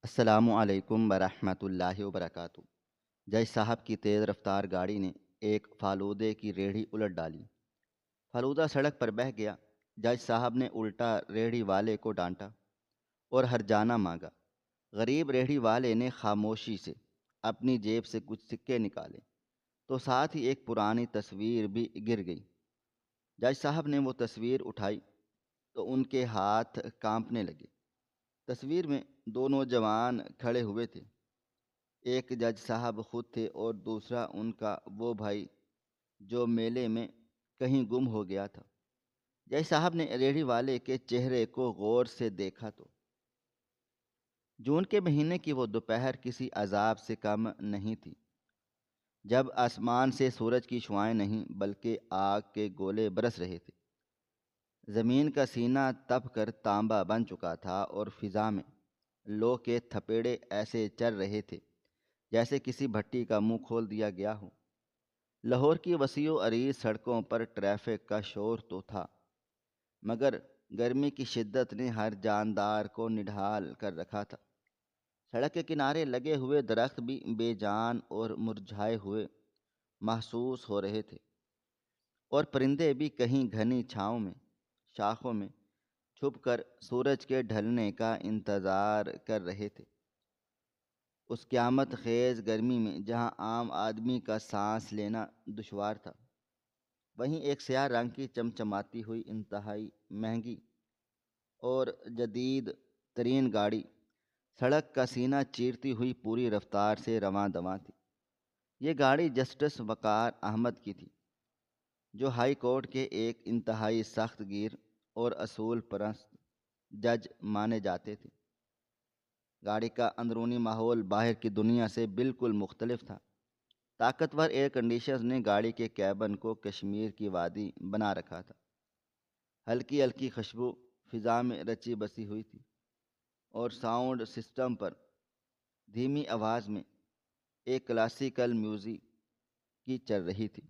السلام علیکم ورحمۃ اللہ وبرکاتہ۔ جج صاحب کی تیز رفتار گاڑی نے ایک فالودے کی ریڑھی الٹ ڈالی۔ فالودہ سڑک پر بہہ گیا۔ جج صاحب نے الٹا ریڑھی والے کو ڈانٹا اور ہرجانہ مانگا۔ غریب ریڑھی والے نے خاموشی سے اپنی جیب سے کچھ سکے نکالے تو ساتھ ہی ایک پرانی تصویر بھی گر گئی۔ جج صاحب نے وہ تصویر اٹھائی تو ان کے ہاتھ کانپنے لگے۔ تصویر میں دو نوجوان کھڑے ہوئے تھے۔ ایک جج صاحب خود تھے اور دوسرا ان کا وہ بھائی جو میلے میں کہیں گم ہو گیا تھا۔ جج صاحب نے ریڑھی والے کے چہرے کو غور سے دیکھا تو جون کے مہینے کی وہ دوپہر کسی عذاب سے کم نہیں تھی، جب آسمان سے سورج کی شعائیں نہیں بلکہ آگ کے گولے برس رہے تھے۔ زمین کا سینہ تپ کر تانبا بن چکا تھا اور فضا میں لو کے تھپیڑے ایسے چل رہے تھے جیسے کسی بھٹی کا منہ کھول دیا گیا ہو۔ لاہور کی وسیع و عریض سڑکوں پر ٹریفک کا شور تو تھا، مگر گرمی کی شدت نے ہر جاندار کو نڈھال کر رکھا تھا۔ سڑک کے کنارے لگے ہوئے درخت بھی بے جان اور مرجھائے ہوئے محسوس ہو رہے تھے، اور پرندے بھی کہیں گھنی چھاؤں میں شاخوں میں چھپ کر سورج کے ڈھلنے کا انتظار کر رہے تھے۔ اس قیامت خیز گرمی میں جہاں عام آدمی کا سانس لینا دشوار تھا، وہیں ایک سیاہ رنگ کی چمچماتی ہوئی انتہائی مہنگی اور جدید ترین گاڑی سڑک کا سینہ چیرتی ہوئی پوری رفتار سے رواں دواں تھی۔ یہ گاڑی جسٹس وقار احمد کی تھی، جو ہائی کورٹ کے ایک انتہائی سخت گیر اور اصول پرست جج مانے جاتے تھے۔ گاڑی کا اندرونی ماحول باہر کی دنیا سے بالکل مختلف تھا۔ طاقتور ایئر کنڈیشنز نے گاڑی کے کیبن کو کشمیر کی وادی بنا رکھا تھا۔ ہلکی ہلکی خوشبو فضا میں رچی بسی ہوئی تھی، اور ساؤنڈ سسٹم پر دھیمی آواز میں ایک کلاسیکل میوزک کی چل رہی تھی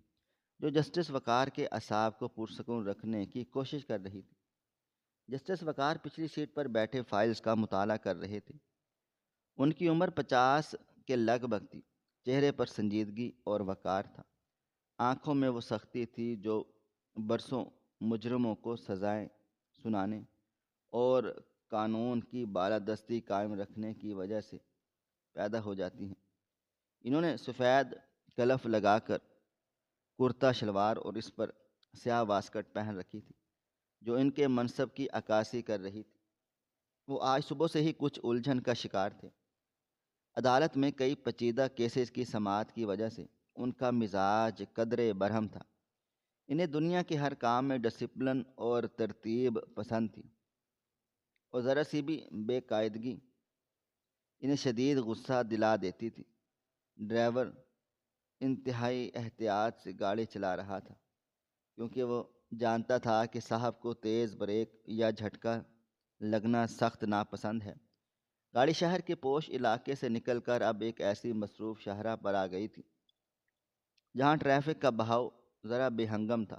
جو جسٹس وقار کے اعصاب کو پرسکون رکھنے کی کوشش کر رہی تھی۔ جسٹس وقار پچھلی سیٹ پر بیٹھے فائلز کا مطالعہ کر رہے تھے۔ ان کی عمر 50 کے لگ بھگ تھی۔ چہرے پر سنجیدگی اور وقار تھا۔ آنکھوں میں وہ سختی تھی جو برسوں مجرموں کو سزائیں سنانے اور قانون کی بالادستی قائم رکھنے کی وجہ سے پیدا ہو جاتی ہیں۔ انہوں نے سفید کلف لگا کر کرتا شلوار اور اس پر سیاہ واسکٹ پہن رکھی تھی جو ان کے منصب کی عکاسی کر رہی تھی۔ وہ آج صبح سے ہی کچھ الجھن کا شکار تھے۔ عدالت میں کئی پیچیدہ کیسز کی سماعت کی وجہ سے ان کا مزاج قدرے برہم تھا۔ انہیں دنیا کے ہر کام میں ڈسپلن اور ترتیب پسند تھی، اور ذرا سی بھی بے قاعدگی انہیں شدید غصہ دلا دیتی تھی۔ ڈرائیور انتہائی احتیاط سے گاڑی چلا رہا تھا، کیونکہ وہ جانتا تھا کہ صاحب کو تیز بریک یا جھٹکا لگنا سخت ناپسند ہے۔ گاڑی شہر کے پوش علاقے سے نکل کر اب ایک ایسی مصروف شاہراہ پر آ گئی تھی جہاں ٹریفک کا بہاؤ ذرا بے ہنگم تھا۔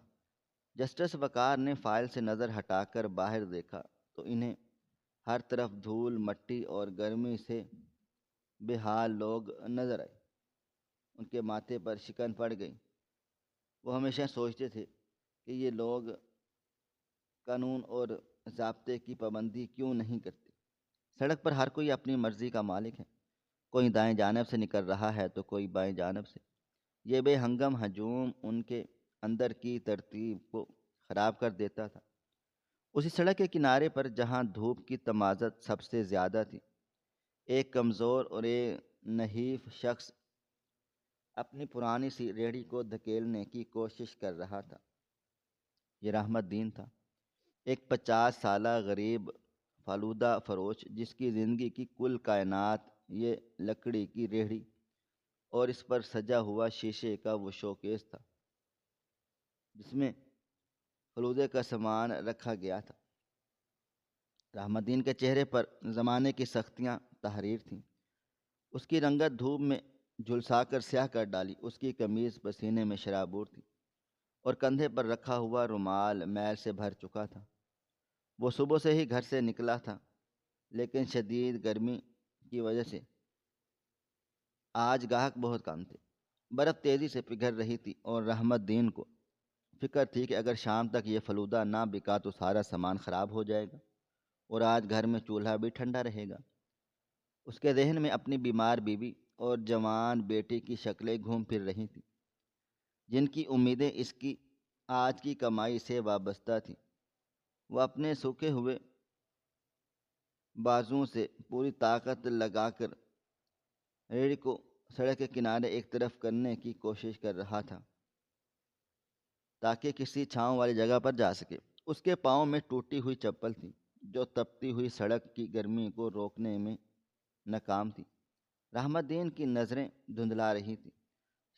جسٹس وقار نے فائل سے نظر ہٹا کر باہر دیکھا تو انہیں ہر طرف دھول مٹی اور گرمی سے بے حال لوگ نظر آئے۔ ان کے ماتھے پر شکن پڑ گئی۔ وہ ہمیشہ سوچتے تھے کہ یہ لوگ قانون اور ضابطے کی پابندی کیوں نہیں کرتے۔ سڑک پر ہر کوئی اپنی مرضی کا مالک ہے، کوئی دائیں جانب سے نکل رہا ہے تو کوئی بائیں جانب سے۔ یہ بے ہنگم ہجوم ان کے اندر کی ترتیب کو خراب کر دیتا تھا۔ اسی سڑک کے کنارے پر جہاں دھوپ کی تمازت سب سے زیادہ تھی، ایک کمزور اور ایک نحیف شخص اپنی پرانی سی ریڑھی کو دھکیلنے کی کوشش کر رہا تھا۔ یہ رحمت دین تھا، ایک 50 سالہ غریب فالودہ فروش جس کی زندگی کی کل کائنات یہ لکڑی کی ریڑھی اور اس پر سجا ہوا شیشے کا وہ شوکیس تھا جس میں فلودے کا سامان رکھا گیا تھا۔ رحمت دین کے چہرے پر زمانے کی سختیاں تحریر تھیں۔ اس کی رنگت دھوپ میں جھلسا کر سیاہ کر ڈالی۔ اس کی قمیض پسینے میں شرابور تھی اور کندھے پر رکھا ہوا رومال میل سے بھر چکا تھا۔ وہ صبح سے ہی گھر سے نکلا تھا، لیکن شدید گرمی کی وجہ سے آج گاہک بہت کم تھے۔ برف تیزی سے پگھل رہی تھی اور رحمت دین کو فکر تھی کہ اگر شام تک یہ فلودہ نہ بکا تو سارا سامان خراب ہو جائے گا اور آج گھر میں چولہا بھی ٹھنڈا رہے گا۔ اس کے ذہن میں اپنی بیمار بیوی اور جوان بیٹی کی شکلیں گھوم پھر رہی تھیں، جن کی امیدیں اس کی آج کی کمائی سے وابستہ تھیں۔ وہ اپنے سوکھے ہوئے بازوؤں سے پوری طاقت لگا کر ریڑھی کو سڑک کے کنارے ایک طرف کرنے کی کوشش کر رہا تھا تاکہ کسی چھاؤں والی جگہ پر جا سکے۔ اس کے پاؤں میں ٹوٹی ہوئی چپل تھی جو تپتی ہوئی سڑک کی گرمی کو روکنے میں ناکام تھی۔ رحمت دین کی نظریں دھندلا رہی تھیں،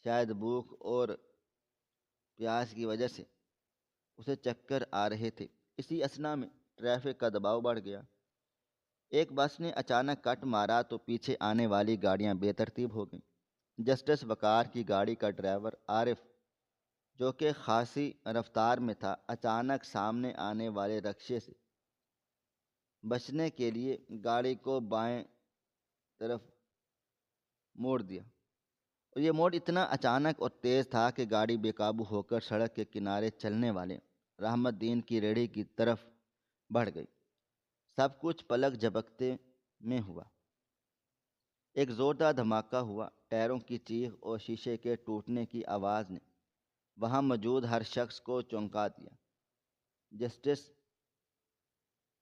شاید بھوک اور پیاس کی وجہ سے اسے چکر آ رہے تھے۔ اسی اثنا میں ٹریفک کا دباؤ بڑھ گیا۔ ایک بس نے اچانک کٹ مارا تو پیچھے آنے والی گاڑیاں بے ترتیب ہو گئیں۔ جسٹس وقار کی گاڑی کا ڈرائیور عارف، جو کہ خاصی رفتار میں تھا، اچانک سامنے آنے والے رکشے سے بچنے کے لیے گاڑی کو بائیں طرف موڑ دیا، اور یہ موڑ اتنا اچانک اور تیز تھا کہ گاڑی بے قابو ہو کر سڑک کے کنارے چلنے والے رحمت دین کی ریڑھی کی طرف بڑھ گئی۔ سب کچھ پلک جھپکتے میں ہوا۔ ایک زوردار دھماکہ ہوا۔ ٹائروں کی چیخ اور شیشے کے ٹوٹنے کی آواز نے وہاں موجود ہر شخص کو چونکا دیا۔ جسٹس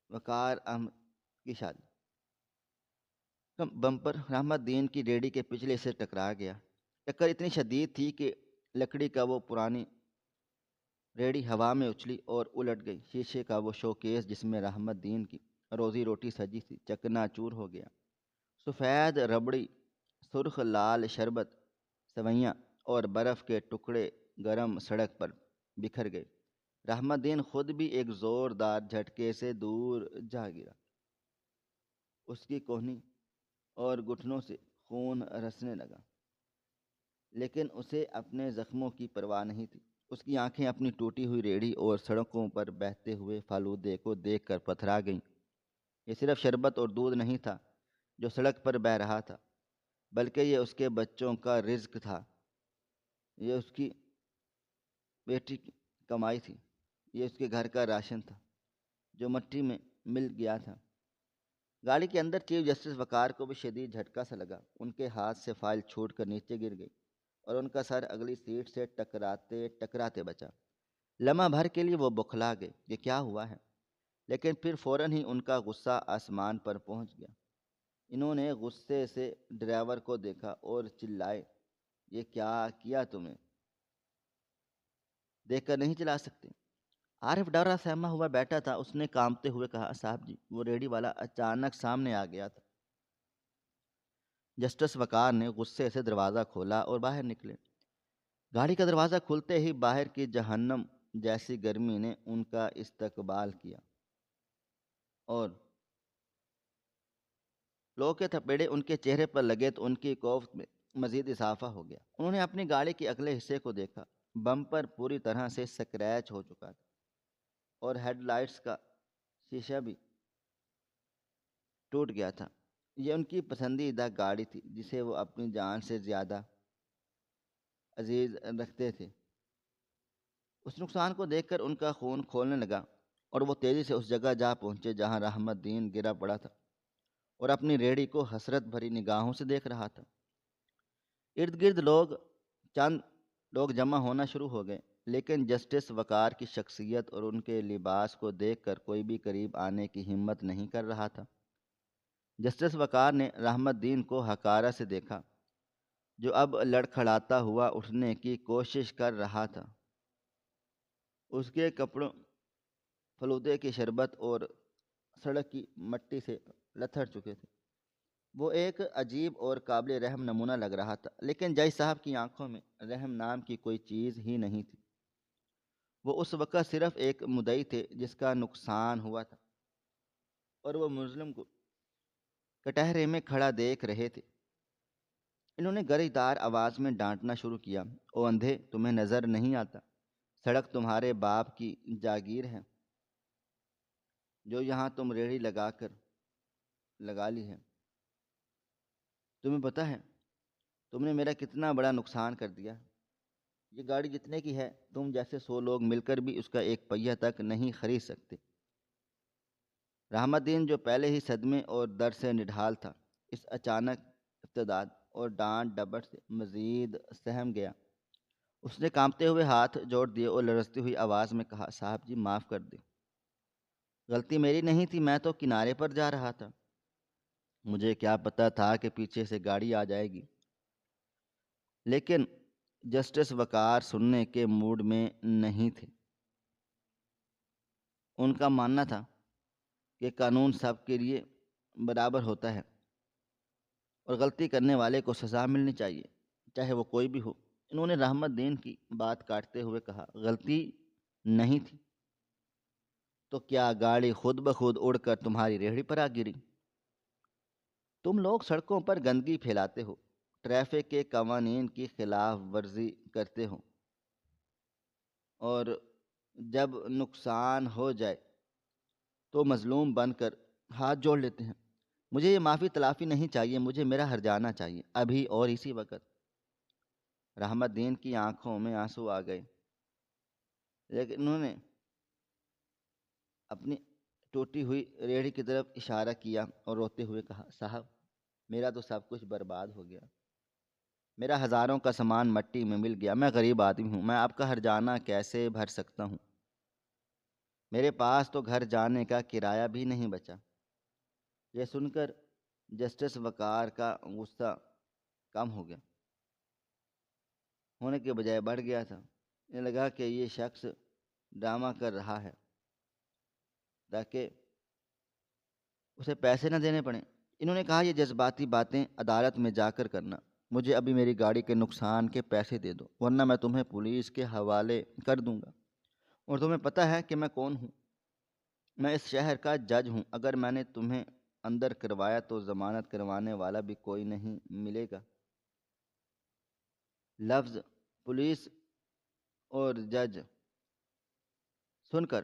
وقار احمد کی شادی بمپر رحمت دین کی ریڑھی کے پچھلے سے ٹکرا گیا۔ ٹکر اتنی شدید تھی کہ لکڑی کا وہ پرانی ریڑھی ہوا میں اچھلی اور الٹ گئی۔ شیشے کا وہ شوکیس جس میں رحمت دین کی روزی روٹی سجی تھی چکنا چور ہو گیا۔ سفید ربڑی، سرخ لال شربت، سوئیاں اور برف کے ٹکڑے گرم سڑک پر بکھر گئے۔ رحمت دین خود بھی ایک زوردار جھٹکے سے دور جا گرا۔ اس کی کوہنی اور گھٹنوں سے خون رسنے لگا، لیکن اسے اپنے زخموں کی پرواہ نہیں تھی۔ اس کی آنکھیں اپنی ٹوٹی ہوئی ریڑھی اور سڑکوں پر بہتے ہوئے فالودے کو دیکھ کر پتھرا گئیں۔ یہ صرف شربت اور دودھ نہیں تھا جو سڑک پر بہہ رہا تھا، بلکہ یہ اس کے بچوں کا رزق تھا، یہ اس کی بیٹی کی کمائی تھی، یہ اس کے گھر کا راشن تھا جو مٹی میں مل گیا تھا۔ گاڑی کے اندر چیف جسٹس وقار کو بھی شدید جھٹکا سا لگا۔ ان کے ہاتھ سے فائل چھوٹ کر نیچے گر گئی اور ان کا سر اگلی سیٹ سے ٹکراتے ٹکراتے بچا۔ لمحہ بھر کے لیے وہ بوکھلا گئے، یہ کیا ہوا ہے؟ لیکن پھر فوراً ہی ان کا غصہ آسمان پر پہنچ گیا۔ انہوں نے غصے سے ڈرائیور کو دیکھا اور چلائے، یہ کیا کیا تم نے؟ دیکھ کر نہیں چلا سکتے؟ عارف ڈرا سہما ہوا بیٹھا تھا۔ اس نے کانپتے ہوئے کہا، صاحب جی، وہ ریڑھی والا اچانک سامنے آ گیا تھا۔ جسٹس وقار نے غصے سے دروازہ کھولا اور باہر نکلے۔ گاڑی کا دروازہ کھلتے ہی باہر کی جہنم جیسی گرمی نے ان کا استقبال کیا اور لو کے تھپیڑے ان کے چہرے پر لگے تو ان کی کوفت میں مزید اضافہ ہو گیا۔ انہوں نے اپنی گاڑی کے اگلے حصے کو دیکھا۔ بمپر پوری طرح سے سکریچ ہو چکا تھا اور ہیڈ لائٹس کا شیشہ بھی ٹوٹ گیا تھا۔ یہ ان کی پسندیدہ گاڑی تھی جسے وہ اپنی جان سے زیادہ عزیز رکھتے تھے۔ اس نقصان کو دیکھ کر ان کا خون کھولنے لگا اور وہ تیزی سے اس جگہ جا پہنچے جہاں رحمت دین گرا پڑا تھا اور اپنی ریڑھی کو حسرت بھری نگاہوں سے دیکھ رہا تھا۔ ارد گرد چند لوگ جمع ہونا شروع ہو گئے، لیکن جسٹس وقار کی شخصیت اور ان کے لباس کو دیکھ کر کوئی بھی قریب آنے کی ہمت نہیں کر رہا تھا۔ جسٹس وقار نے رحمت دین کو حقارت سے دیکھا، جو اب لڑکھڑاتا ہوا اٹھنے کی کوشش کر رہا تھا۔ اس کے کپڑوں فلودے کی شربت اور سڑک کی مٹی سے لتھڑ چکے تھے۔ وہ ایک عجیب اور قابل رحم نمونہ لگ رہا تھا، لیکن جج صاحب کی آنکھوں میں رحم نام کی کوئی چیز ہی نہیں تھی۔ وہ اس وقت صرف ایک مدعی تھے جس کا نقصان ہوا تھا، اور وہ مظلوم کو کٹہرے میں کھڑا دیکھ رہے تھے۔ انہوں نے گرجدار آواز میں ڈانٹنا شروع کیا، او اندھے، تمہیں نظر نہیں آتا سڑک تمہارے باپ کی جاگیر ہے جو یہاں تم ریڑھی لگا لی ہے؟ تمہیں پتہ ہے تم نے میرا کتنا بڑا نقصان کر دیا؟ یہ گاڑی جتنے کی ہے تم جیسے 100 لوگ مل کر بھی اس کا ایک پہیہ تک نہیں خرید سکتے۔ رحمت الدین جو پہلے ہی صدمے اور درد سے نڈھال تھا، اس اچانک ابتداد اور ڈانٹ ڈپٹ سے مزید سہم گیا۔ اس نے کانپتے ہوئے ہاتھ جوڑ دیے اور لرزتی ہوئی آواز میں کہا، صاحب جی معاف کر دیں، غلطی میری نہیں تھی، میں تو کنارے پر جا رہا تھا، مجھے کیا پتہ تھا کہ پیچھے سے گاڑی آ جائے گی۔ لیکن جسٹس وقار سننے کے موڈ میں نہیں تھے۔ ان کا ماننا تھا کہ قانون سب کے لیے برابر ہوتا ہے اور غلطی کرنے والے کو سزا ملنی چاہیے، چاہے وہ کوئی بھی ہو۔ انہوں نے رحمت الدین کی بات کاٹتے ہوئے کہا، غلطی نہیں تھی تو کیا گاڑی خود بخود اڑ کر تمہاری ریہڑی پر آ گری؟ تم لوگ سڑکوں پر گندگی پھیلاتے ہو، ٹریفک کے قوانین کی خلاف ورزی کرتے ہو، اور جب نقصان ہو جائے تو مظلوم بن کر ہاتھ جوڑ لیتے ہیں۔ مجھے یہ معافی تلافی نہیں چاہیے، مجھے میرا ہرجانہ چاہیے، ابھی اور اسی وقت۔ رحمت الدین کی آنکھوں میں آنسو آ گئے، لیکن انہوں نے اپنی ٹوٹی ہوئی ریڑھی کی طرف اشارہ کیا اور روتے ہوئے کہا، صاحب میرا تو سب کچھ برباد ہو گیا، میرا ہزاروں کا سامان مٹی میں مل گیا، میں غریب آدمی ہوں، میں آپ کا ہرجانہ کیسے بھر سکتا ہوں؟ میرے پاس تو گھر جانے کا کرایہ بھی نہیں بچا۔ یہ سن کر جسٹس وقار کا غصہ کم ہو گیا، ہونے کے بجائے بڑھ گیا تھا۔ انہیں لگا کہ یہ شخص ڈرامہ کر رہا ہے تاکہ اسے پیسے نہ دینے پڑیں۔ انہوں نے کہا، یہ جذباتی باتیں عدالت میں جا کر کرنا، مجھے ابھی میری گاڑی کے نقصان کے پیسے دے دو، ورنہ میں تمہیں پولیس کے حوالے کر دوں گا، اور تمہیں پتہ ہے کہ میں کون ہوں، میں اس شہر کا جج ہوں، اگر میں نے تمہیں اندر کروایا تو ضمانت کروانے والا بھی کوئی نہیں ملے گا۔ لفظ پولیس اور جج سن کر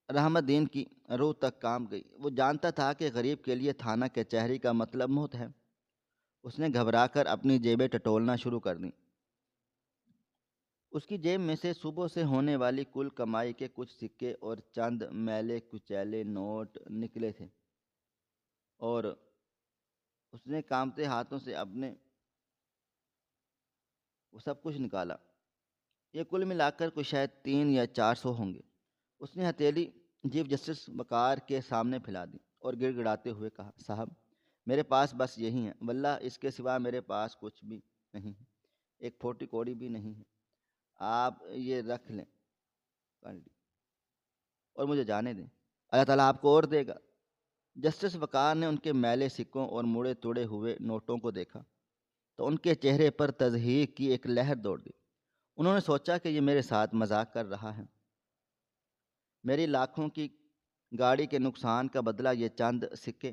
رحمت الدین کی روح تک کانپ گئی۔ وہ جانتا تھا کہ غریب کے لیے تھانہ کچہری کا مطلب موت ہے۔ اس نے گھبرا کر اپنی جیبیں ٹٹولنا شروع کر دیں۔ اس کی جیب میں سے صبح سے ہونے والی کل کمائی کے کچھ سکے اور چند میلے کچیلے نوٹ نکلے تھے، اور اس نے کانپتے ہاتھوں سے اپنے وہ سب کچھ نکالا۔ یہ کل ملا کر کوئی شاید 300 یا 400 ہوں گے۔ اس نے ہتھیلی چیف جسٹس وقار کے سامنے پھیلا دی اور گڑ گڑاتے ہوئے کہا، صاحب میرے پاس بس یہی ہے، واللہ اس کے سوا میرے پاس کچھ بھی نہیں ہے، ایک پھوٹی کوڑی بھی نہیں ہے، آپ یہ رکھ لیں اور مجھے جانے دیں، اللہ تعالیٰ آپ کو اور دے گا۔ جسٹس وقار نے ان کے میلے سکوں اور مڑے توڑے ہوئے نوٹوں کو دیکھا تو ان کے چہرے پر تضحیک کی ایک لہر دوڑ گئی۔ انہوں نے سوچا کہ یہ میرے ساتھ مذاق کر رہا ہے، میری لاکھوں کی گاڑی کے نقصان کا بدلہ یہ چند سکے۔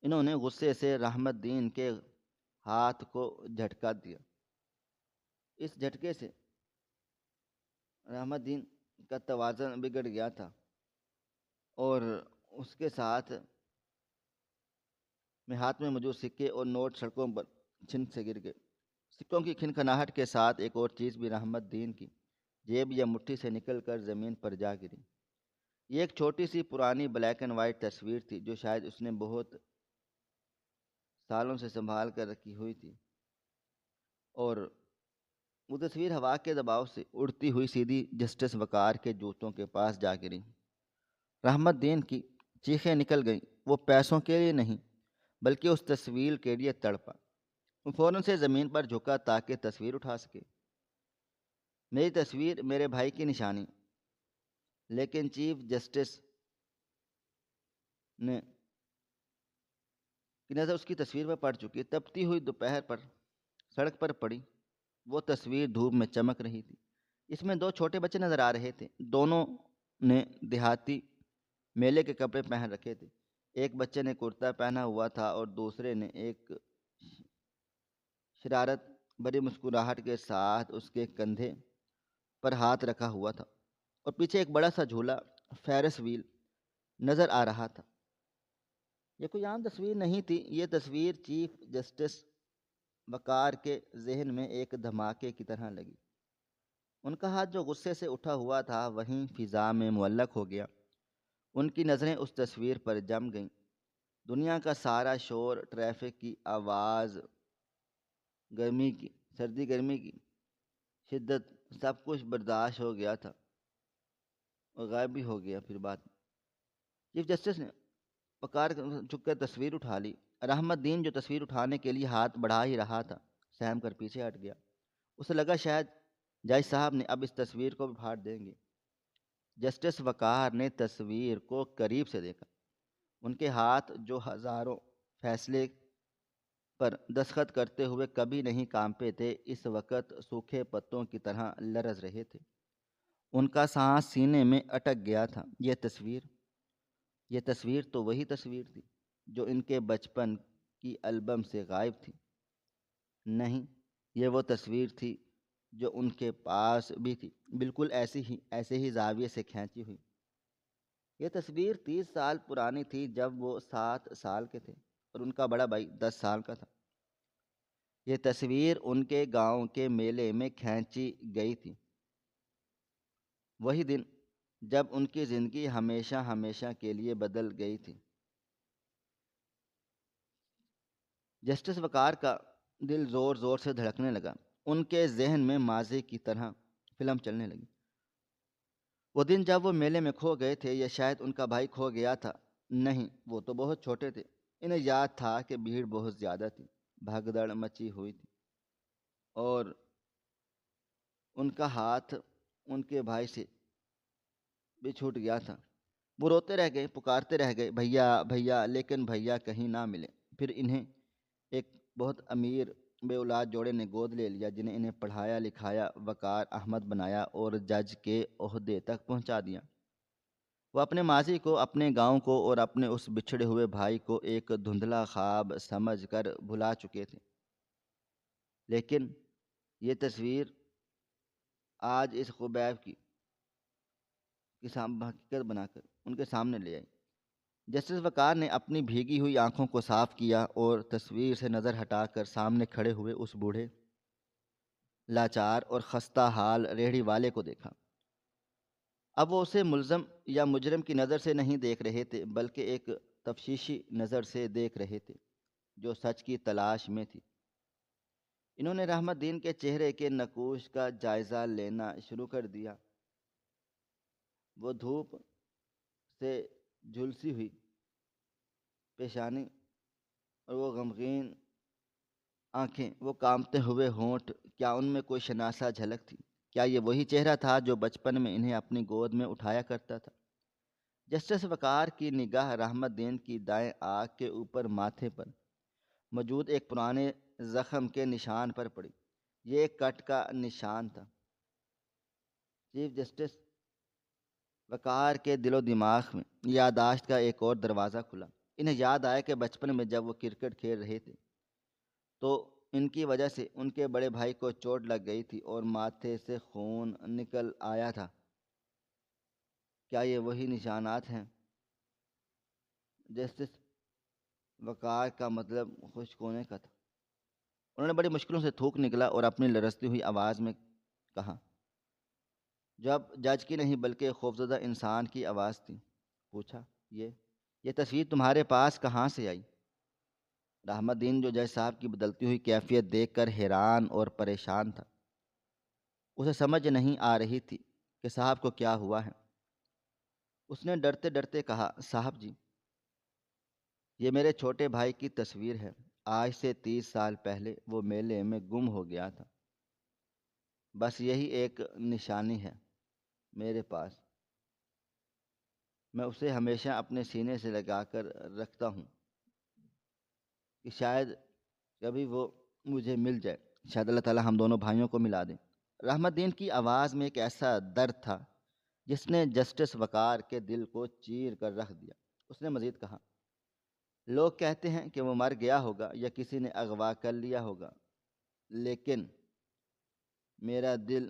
انہوں نے غصے سے رحمت الدین کے ہاتھ کو جھٹکا دیا۔ اس جھٹکے سے رحمت الدین کا توازن بگڑ گیا تھا اور اس کے ساتھ میں ہاتھ میں موجود سکے اور نوٹ سڑکوں پر چھن سے گر گئے۔ سکوں کی کھنکھناہٹ کے ساتھ ایک اور چیز بھی رحمت الدین کی جیب یا مٹھی سے نکل کر زمین پر جا گری۔ یہ ایک چھوٹی سی پرانی بلیک اینڈ وائٹ تصویر تھی جو شاید اس نے بہت سالوں سے سنبھال کر رکھی ہوئی تھی، اور وہ تصویر ہوا کے دباؤ سے اڑتی ہوئی سیدھی جسٹس وقار کے جوتوں کے پاس جا گری۔ رحمت الدین کی چیخیں نکل گئیں۔ وہ پیسوں کے لیے نہیں بلکہ اس تصویر کے لیے تڑپا۔ وہ فوراً سے زمین پر جھکا تاکہ تصویر اٹھا سکے۔ میری تصویر میرے بھائی کی نشانی، لیکن چیف جسٹس نے کی نظر اس کی تصویر پر پڑ چکی۔ تپتی ہوئی دوپہر پر سڑک پر پڑی وہ تصویر دھوپ میں چمک رہی تھی۔ اس میں دو چھوٹے بچے نظر آ رہے تھے، دونوں نے دیہاتی میلے کے کپڑے پہن رکھے تھے۔ ایک بچے نے کرتا پہنا ہوا تھا اور دوسرے نے ایک شرارت بڑی مسکراہٹ کے ساتھ اس کے کندھے پر ہاتھ رکھا ہوا تھا، اور پیچھے ایک بڑا سا جھولا، فیرس وہیل نظر آ رہا تھا۔ یہ کوئی عام تصویر نہیں تھی، یہ تصویر چیف جسٹس وقار کے ذہن میں ایک دھماکے کی طرح لگی۔ ان کا ہاتھ جو غصے سے اٹھا ہوا تھا وہیں فضا میں معلق ہو گیا۔ ان کی نظریں اس تصویر پر جم گئیں۔ دنیا کا سارا شور، ٹریفک کی آواز، گرمی کی سردی گرمی کی شدت، سب کچھ برداشت ہو گیا تھا اور غائب بھی ہو گیا۔ پھر بات چیف جسٹس نے وقار چک کر تصویر اٹھا لی۔ رحمت دین جو تصویر اٹھانے کے لیے ہاتھ بڑھا ہی رہا تھا، سہم کر پیچھے ہٹ گیا۔ اسے لگا شاید جج صاحب نے اب اس تصویر کو بھی پھاڑ دیں گے۔ جسٹس وقار نے تصویر کو قریب سے دیکھا۔ ان کے ہاتھ جو ہزاروں فیصلے پر دستخط کرتے ہوئے کبھی نہیں کانپے تھے، اس وقت سوکھے پتوں کی طرح لرز رہے تھے۔ ان کا سانس سینے میں اٹک گیا تھا۔ یہ تصویر تو وہی تصویر تھی جو ان کے بچپن کی البم سے غائب تھی۔ نہیں، یہ وہ تصویر تھی جو ان کے پاس بھی تھی، بالکل ایسے ہی زاویے سے کھینچی ہوئی۔ یہ تصویر 30 سال پرانی تھی، جب وہ 7 سال کے تھے اور ان کا بڑا بھائی 10 سال کا تھا۔ یہ تصویر ان کے گاؤں کے میلے میں کھینچی گئی تھی، وہی دن جب ان کی زندگی ہمیشہ ہمیشہ کے لیے بدل گئی تھی۔ جسٹس وقار کا دل زور زور سے دھڑکنے لگا۔ ان کے ذہن میں ماضی کی طرح فلم چلنے لگی۔ وہ دن جب وہ میلے میں کھو گئے تھے، یا شاید ان کا بھائی کھو گیا تھا۔ نہیں، وہ تو بہت چھوٹے تھے۔ انہیں یاد تھا کہ بھیڑ بہت زیادہ تھی، بھگدڑ مچی ہوئی تھی، اور ان کا ہاتھ ان کے بھائی سے بھی چھوٹ گیا تھا۔ وہ روتے رہ گئے، پکارتے رہ گئے، بھیا بھیا، لیکن بھیا کہیں نہ ملے۔ پھر انہیں ایک بہت امیر بے اولاد جوڑے نے گود لے لیا، جنہیں انہیں پڑھایا لکھایا، وقار احمد بنایا اور جج کے عہدے تک پہنچا دیا۔ وہ اپنے ماضی کو، اپنے گاؤں کو اور اپنے اس بچھڑے ہوئے بھائی کو ایک دھندلا خواب سمجھ کر بھلا چکے تھے، لیکن یہ تصویر آج اس خوبیب کی حقیقت بنا کر ان کے سامنے لے آئی۔ جسٹس وقار نے اپنی بھیگی ہوئی آنکھوں کو صاف کیا اور تصویر سے نظر ہٹا کر سامنے کھڑے ہوئے اس بوڑھے، لاچار اور خستہ حال ریہڑی والے کو دیکھا۔ اب وہ اسے ملزم یا مجرم کی نظر سے نہیں دیکھ رہے تھے، بلکہ ایک تفتیشی نظر سے دیکھ رہے تھے جو سچ کی تلاش میں تھی۔ انہوں نے رحمت دین کے چہرے کے نقوش کا جائزہ لینا شروع کر دیا۔ وہ دھوپ سے جھلسی ہوئی پیشانی اور وہ غمگین آنکھیں، وہ کانپتے ہوئے ہونٹ، کیا ان میں کوئی شناسا جھلک تھی؟ کیا یہ وہی چہرہ تھا جو بچپن میں انہیں اپنی گود میں اٹھایا کرتا تھا؟ جسٹس وقار کی نگاہ رحمت دین کی دائیں آنکھ کے اوپر ماتھے پر موجود ایک پرانے زخم کے نشان پر پڑی۔ یہ ایک کٹ کا نشان تھا۔ چیف جسٹس وقار کے دل و دماغ میں یادداشت کا ایک اور دروازہ کھلا۔ انہیں یاد آیا کہ بچپن میں جب وہ کرکٹ کھیل رہے تھے تو ان کی وجہ سے ان کے بڑے بھائی کو چوٹ لگ گئی تھی اور ماتھے سے خون نکل آیا تھا۔ کیا یہ وہی نشانات ہیں؟ جسٹس وقار کا مطلب خشک ہونے کا تھا۔ انہوں نے بڑی مشکلوں سے تھوک نکلا اور اپنی لرزتی ہوئی آواز میں کہا، جب جج کی نہیں بلکہ خوفزدہ انسان کی آواز تھی۔ پوچھا، یہ تصویر تمہارے پاس کہاں سے آئی؟ رحمت دین جو جج صاحب کی بدلتی ہوئی کیفیت دیکھ کر حیران اور پریشان تھا، اسے سمجھ نہیں آ رہی تھی کہ صاحب کو کیا ہوا ہے۔ اس نے ڈرتے ڈرتے کہا، صاحب جی، یہ میرے چھوٹے بھائی کی تصویر ہے۔ آج سے 30 سال پہلے وہ میلے میں گم ہو گیا تھا۔ بس یہی ایک نشانی ہے میرے پاس۔ میں اسے ہمیشہ اپنے سینے سے لگا کر رکھتا ہوں کہ شاید کبھی وہ مجھے مل جائے، شاید اللہ تعالیٰ ہم دونوں بھائیوں کو ملا دیں۔ رحمت دین کی آواز میں ایک ایسا درد تھا جس نے جسٹس وقار کے دل کو چیر کر رکھ دیا۔ اس نے مزید کہا، لوگ کہتے ہیں کہ وہ مر گیا ہوگا یا کسی نے اغوا کر لیا ہوگا، لیکن میرا دل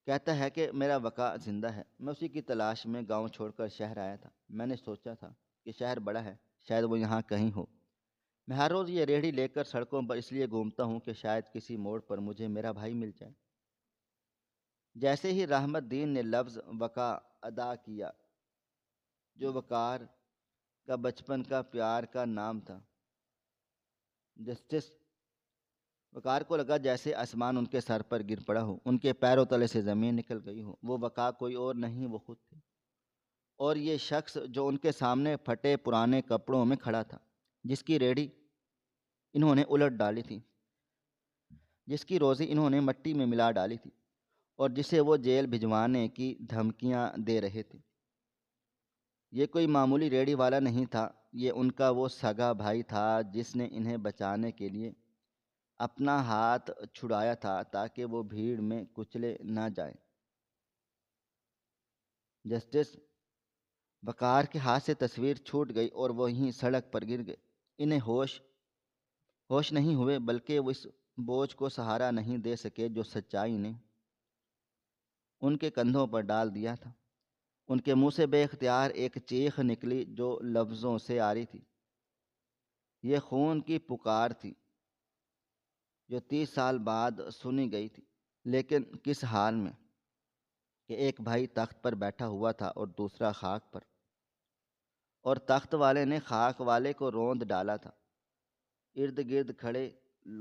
کہتا ہے کہ میرا وقار زندہ ہے۔ میں اسی کی تلاش میں گاؤں چھوڑ کر شہر آیا تھا۔ میں نے سوچا تھا کہ شہر بڑا ہے، شاید وہ یہاں کہیں ہو۔ میں ہر روز یہ ریڑھی لے کر سڑکوں پر اس لیے گھومتا ہوں کہ شاید کسی موڑ پر مجھے میرا بھائی مل جائے۔ جیسے ہی رحمت دین نے لفظ وقا ادا کیا، جو وقار کا بچپن کا پیار کا نام تھا، جسٹس وقار کو لگا جیسے آسمان ان کے سر پر گر پڑا ہو، ان کے پیروں تلے سے زمین نکل گئی ہو۔ وہ وقا کوئی اور نہیں، وہ خود تھے، اور یہ شخص جو ان کے سامنے پھٹے پرانے کپڑوں میں کھڑا تھا، جس کی ریڑھی انہوں نے الٹ ڈالی تھی، جس کی روزی انہوں نے مٹی میں ملا ڈالی تھی، اور جسے وہ جیل بھجوانے کی دھمکیاں دے رہے تھے۔ یہ کوئی معمولی ریڑھی والا نہیں تھا، یہ ان کا وہ سگا بھائی تھا جس نے انہیں بچانے کے لیے اپنا ہاتھ چھڑایا تھا تاکہ وہ بھیڑ میں کچلے نہ جائیں۔ جسٹس وقار کے ہاتھ سے تصویر چھوٹ گئی اور وہ وہیں سڑک پر گر گئے۔ انہیں ہوش نہیں ہوئے، بلکہ وہ اس بوجھ کو سہارا نہیں دے سکے جو سچائی نے ان کے کندھوں پر ڈال دیا تھا۔ ان کے منہ سے بے اختیار ایک چیخ نکلی جو لفظوں سے آ رہی تھی۔ یہ خون کی پکار تھی جو 30 سال بعد سنی گئی تھی، لیکن کس حال میں کہ ایک بھائی تخت پر بیٹھا ہوا تھا اور دوسرا خاک پر، اور تخت والے نے خاک والے کو روند ڈالا تھا۔ ارد گرد کھڑے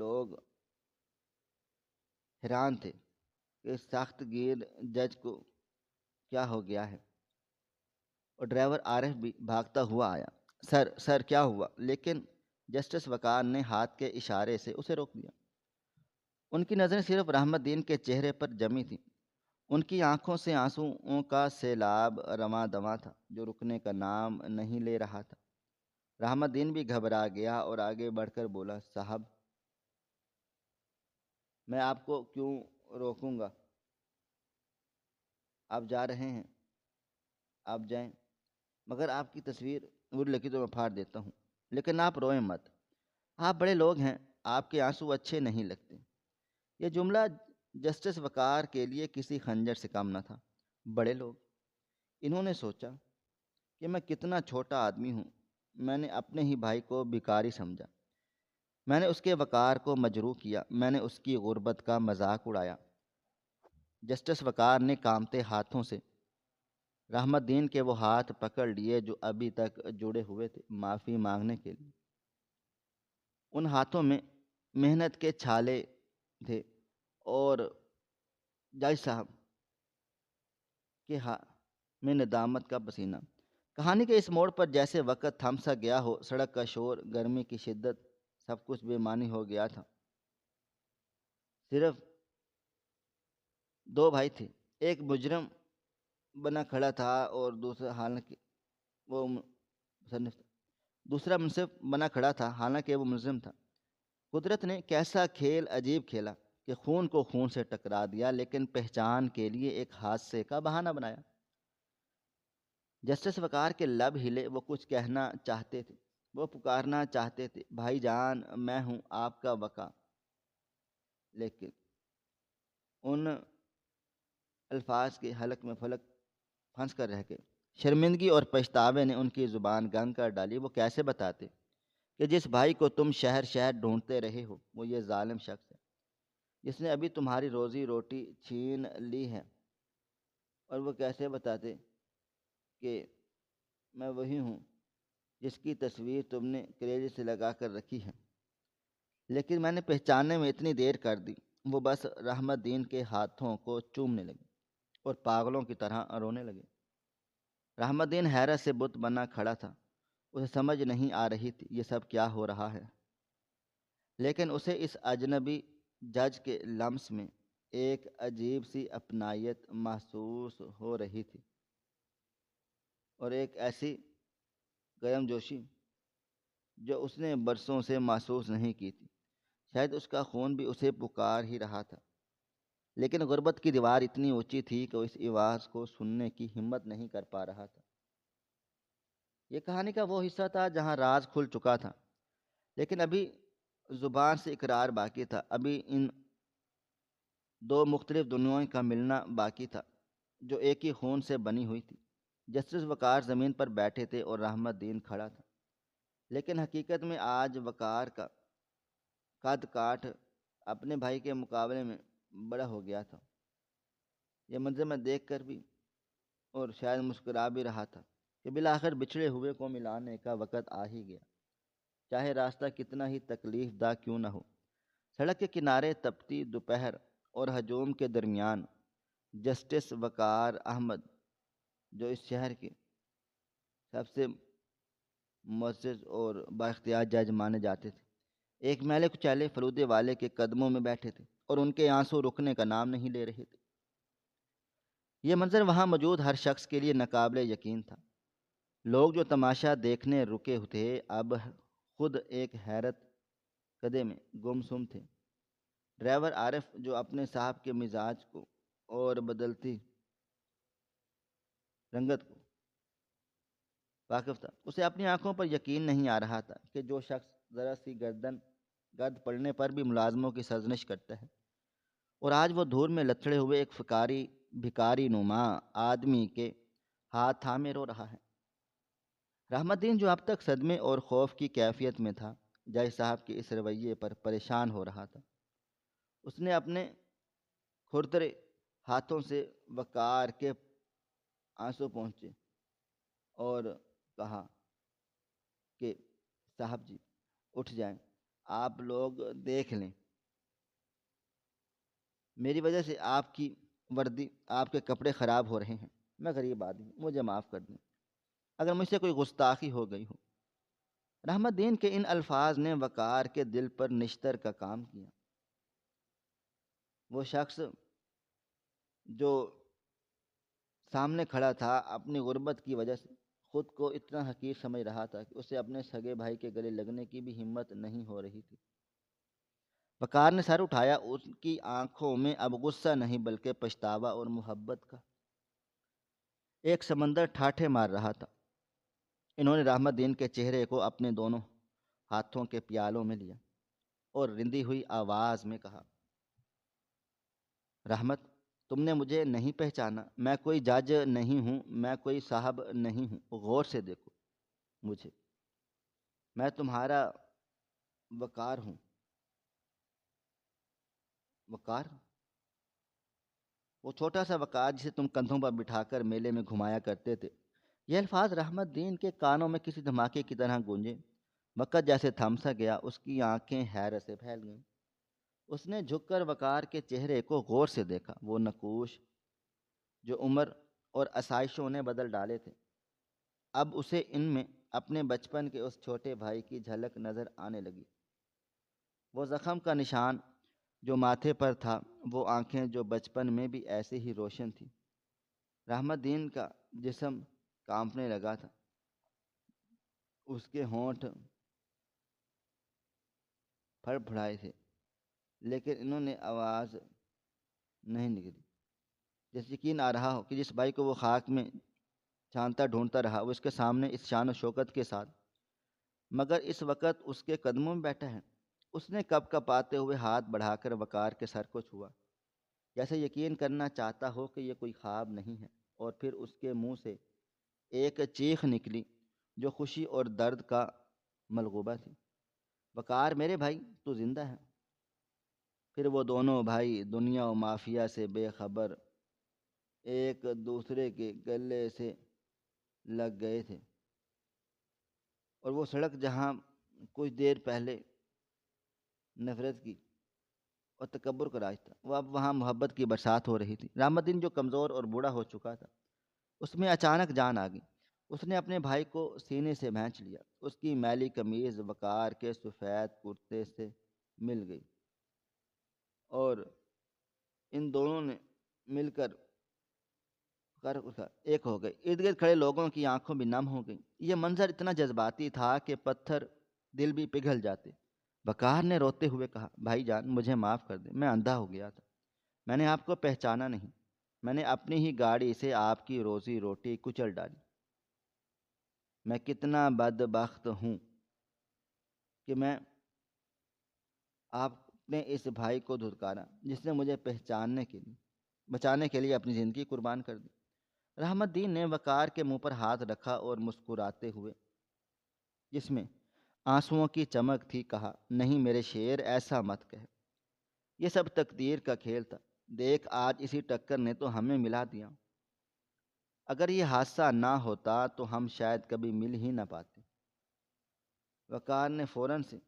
لوگ حیران تھے کہ اس سخت گیر جج کو کیا ہو گیا ہے، اور ڈرائیور عارف بھی بھاگتا ہوا آیا۔ سر کیا ہوا؟ لیکن جسٹس وقار نے ہاتھ کے اشارے سے اسے روک دیا۔ ان کی نظریں صرف رحمت دین کے چہرے پر جمی تھیں۔ ان کی آنکھوں سے آنسوؤں کا سیلاب رواں دواں تھا جو رکنے کا نام نہیں لے رہا تھا۔ رحمت دین بھی گھبرا گیا اور آگے بڑھ کر بولا، صاحب، میں آپ کو کیوں روکوں گا؟ آپ جا رہے ہیں، آپ جائیں، مگر آپ کی تصویر بری لگی تو میں پھاڑ دیتا ہوں، لیکن آپ روئیں مت، آپ بڑے لوگ ہیں، آپ کے آنسو اچھے نہیں لگتے۔ یہ جملہ جسٹس وقار کے لیے کسی خنجر سے کم نہ تھا۔ بڑے لوگ، انہوں نے سوچا کہ میں کتنا چھوٹا آدمی ہوں۔ میں نے اپنے ہی بھائی کو بھکاری سمجھا، میں نے اس کے وقار کو مجروح کیا، میں نے اس کی غربت کا مذاق اڑایا۔ جسٹس وقار نے کانپتے ہاتھوں سے رحمت دین کے وہ ہاتھ پکڑ لیے جو ابھی تک جڑے ہوئے تھے، معافی مانگنے کے لیے۔ ان ہاتھوں میں محنت کے چھالے تھے اور جج صاحب کے میں ندامت کا پسینہ۔ کہانی کے اس موڑ پر جیسے وقت تھم سا گیا ہو، سڑک کا شور، گرمی کی شدت، سب کچھ بے معنی ہو گیا تھا۔ صرف دو بھائی تھے، ایک مجرم بنا کھڑا تھا اور دوسرا منصف بنا کھڑا تھا، حالانکہ وہ ملزم تھا۔ قدرت نے کیسا کھیل عجیب کھیلا کہ خون کو خون سے ٹکرا دیا، لیکن پہچان کے لیے ایک حادثے کا بہانہ بنایا۔ جسٹس وقار کے لب ہلے، وہ کچھ کہنا چاہتے تھے، وہ پکارنا چاہتے تھے، بھائی جان، میں ہوں آپ کا وقا، لیکن ان الفاظ کے حلق میں پھلک پھنس کر رہ گئے۔ شرمندگی اور پچھتاوے نے ان کی زبان گنگ کر ڈالی۔ وہ کیسے بتاتے کہ جس بھائی کو تم شہر شہر ڈھونڈتے رہے ہو وہ یہ ظالم شخص ہے جس نے ابھی تمہاری روزی روٹی چھین لی ہے؟ اور وہ کیسے بتاتے کہ میں وہی ہوں جس کی تصویر تم نے کلیجے سے لگا کر رکھی ہے؟ لیکن میں نے پہچاننے میں اتنی دیر کر دی۔ وہ بس رحمت دین کے ہاتھوں کو چومنے لگے اور پاگلوں کی طرح رونے لگے۔ رحمت دین حیرت سے بت بنا کھڑا تھا، اسے سمجھ نہیں آ رہی تھی یہ سب کیا ہو رہا ہے، لیکن اسے اس اجنبی جج کے لمس میں ایک عجیب سی اپنائیت محسوس ہو رہی تھی، اور ایک ایسی گرم جوشی جو اس نے برسوں سے محسوس نہیں کی تھی۔ شاید اس کا خون بھی اسے پکار ہی رہا تھا، لیکن غربت کی دیوار اتنی اونچی تھی کہ وہ اس آواز کو سننے کی ہمت نہیں کر پا رہا تھا۔ یہ کہانی کا وہ حصہ تھا جہاں راز کھل چکا تھا، لیکن ابھی زبان سے اقرار باقی تھا۔ ابھی ان دو مختلف دنیاؤں کا ملنا باقی تھا جو ایک ہی خون سے بنی ہوئی تھی۔ جسٹس وقار زمین پر بیٹھے تھے اور رحمت دین کھڑا تھا، لیکن حقیقت میں آج وقار کا قد کاٹ اپنے بھائی کے مقابلے میں بڑا ہو گیا تھا۔ یہ منظر میں دیکھ کر بھی اور شاید مسکرا بھی رہا تھا کہ بالآخر بچھڑے ہوئے کو ملانے کا وقت آ ہی گیا، چاہے راستہ کتنا ہی تکلیف دہ کیوں نہ ہو۔ سڑک کے کنارے تپتی دوپہر اور ہجوم کے درمیان جسٹس وقار احمد، جو اس شہر کے سب سے معزز اور بااختیار جج مانے جاتے تھے، ایک میلے کچیلے فلودے والے کے قدموں میں بیٹھے تھے اور ان کے آنسو رکنے کا نام نہیں لے رہے تھے۔ یہ منظر وہاں موجود ہر شخص کے لیے ناقابل یقین تھا۔ لوگ جو تماشا دیکھنے رکے تھے اب خود ایک حیرت کدے میں گم سم تھے۔ ڈرائیور عارف، جو اپنے صاحب کے مزاج کو اور بدلتی رنگت کو واقف تھا، اسے اپنی آنکھوں پر یقین نہیں آ رہا تھا کہ جو شخص ذرا سی گرد پڑنے پر بھی ملازموں کی سرزنش کرتا ہے، اور آج وہ دھور میں لتھڑے ہوئے ایک بھکاری نما آدمی کے ہاتھ تھامے رو رہا ہے۔ رحمت دین، جو اب تک صدمے اور خوف کی کیفیت میں تھا، جج صاحب کے اس رویے پر پریشان ہو رہا تھا۔ اس نے اپنے کھرترے ہاتھوں سے وقار کے آنسو پہنچے اور کہا کہ صاحب جی اٹھ جائیں، آپ لوگ دیکھ لیں، میری وجہ سے آپ کی وردی، آپ کے کپڑے خراب ہو رہے ہیں، میں غریب آدمی ہوں، مجھے معاف کر دیں اگر مجھ سے کوئی گستاخی ہو گئی ہو۔ رحمت دین کے ان الفاظ نے وقار کے دل پر نشتر کا کام کیا۔ وہ شخص جو سامنے کھڑا تھا اپنی غربت کی وجہ سے خود کو اتنا حقیر سمجھ رہا تھا کہ اسے اپنے سگے بھائی کے گلے لگنے کی بھی ہمت نہیں ہو رہی تھی۔ وقار نے سر اٹھایا، اس کی آنکھوں میں اب غصہ نہیں بلکہ پچھتاوا اور محبت کا ایک سمندر ٹھاٹھے مار رہا تھا۔ انہوں نے رحمت دین کے چہرے کو اپنے دونوں ہاتھوں کے پیالوں میں لیا اور رندی ہوئی آواز میں کہا، رحمت، تم نے مجھے نہیں پہچانا، میں کوئی جج نہیں ہوں، میں کوئی صاحب نہیں ہوں، غور سے دیکھو مجھے، میں تمہارا وقار ہوں۔ وقار؟ وہ چھوٹا سا وقار جسے تم کندھوں پر بٹھا کر میلے میں گھمایا کرتے تھے۔ یہ الفاظ رحمت دین کے کانوں میں کسی دھماکے کی طرح گونجے۔ وقت جیسے تھم سا گیا، اس کی آنکھیں حیرت سے پھیل گئیں۔ اس نے جھک کر وقار کے چہرے کو غور سے دیکھا۔ وہ نقوش جو عمر اور آسائشوں نے بدل ڈالے تھے، اب اسے ان میں اپنے بچپن کے اس چھوٹے بھائی کی جھلک نظر آنے لگی۔ وہ زخم کا نشان جو ماتھے پر تھا، وہ آنکھیں جو بچپن میں بھی ایسے ہی روشن تھیں۔ رحمت دین کا جسم کانپنے لگا تھا، اس کے ہونٹ پھڑ پھڑائے تھے، لیکن انہوں نے آواز نہیں نکلی۔ جیسے یقین آ رہا ہو کہ جس بھائی کو وہ خاک میں چھانتا ڈھونڈتا رہا، وہ اس کے سامنے اس شان و شوکت کے ساتھ مگر اس وقت اس کے قدموں میں بیٹھا ہے۔ اس نے کپ کپاتے ہوئے ہاتھ بڑھا کر وقار کے سر کو چھوا، جیسے یقین کرنا چاہتا ہو کہ یہ کوئی خواب نہیں ہے، اور پھر اس کے منہ سے ایک چیخ نکلی جو خوشی اور درد کا ملغوبہ تھی، وقار میرے بھائی، تو زندہ ہے۔ پھر وہ دونوں بھائی دنیا و مافیا سے بے خبر ایک دوسرے کے گلے سے لگ گئے تھے، اور وہ سڑک جہاں کچھ دیر پہلے نفرت کی اور تکبر کا راج تھا، وہ اب وہاں محبت کی برسات ہو رہی تھی۔ رحمت دین، جو کمزور اور بوڑھا ہو چکا تھا، اس میں اچانک جان آ گئی۔ اس نے اپنے بھائی کو سینے سے بھینچ لیا، اس کی میلی قمیض وقار کے سفید کرتے سے مل گئی اور ان دونوں نے مل کر ایک ہو گئے۔ ارد گرد کھڑے لوگوں کی آنکھوں بھی نم ہو گئیں۔ یہ منظر اتنا جذباتی تھا کہ پتھر دل بھی پگھل جاتے۔ وقار نے روتے ہوئے کہا، بھائی جان، مجھے معاف کر دیں، میں اندھا ہو گیا تھا، میں نے آپ کو پہچانا نہیں، میں نے اپنی ہی گاڑی سے آپ کی روزی روٹی کچل ڈالی۔ میں کتنا بدبخت ہوں کہ میں آپ نے اس بھائی کو دھتکارا جس نے مجھے بچانے کے لیے اپنی زندگی قربان کر دی۔ رحمت دین نے وقار کے منہ پر ہاتھ رکھا اور مسکراتے ہوئے، جس میں آنسوؤں کی چمک تھی، کہا، نہیں میرے شیر، ایسا مت کہہ، یہ سب تقدیر کا کھیل تھا۔ دیکھ آج اسی ٹکر نے تو ہمیں ملا دیا، اگر یہ حادثہ نہ ہوتا تو ہم شاید کبھی مل ہی نہ پاتے۔ وقار نے فوراً سے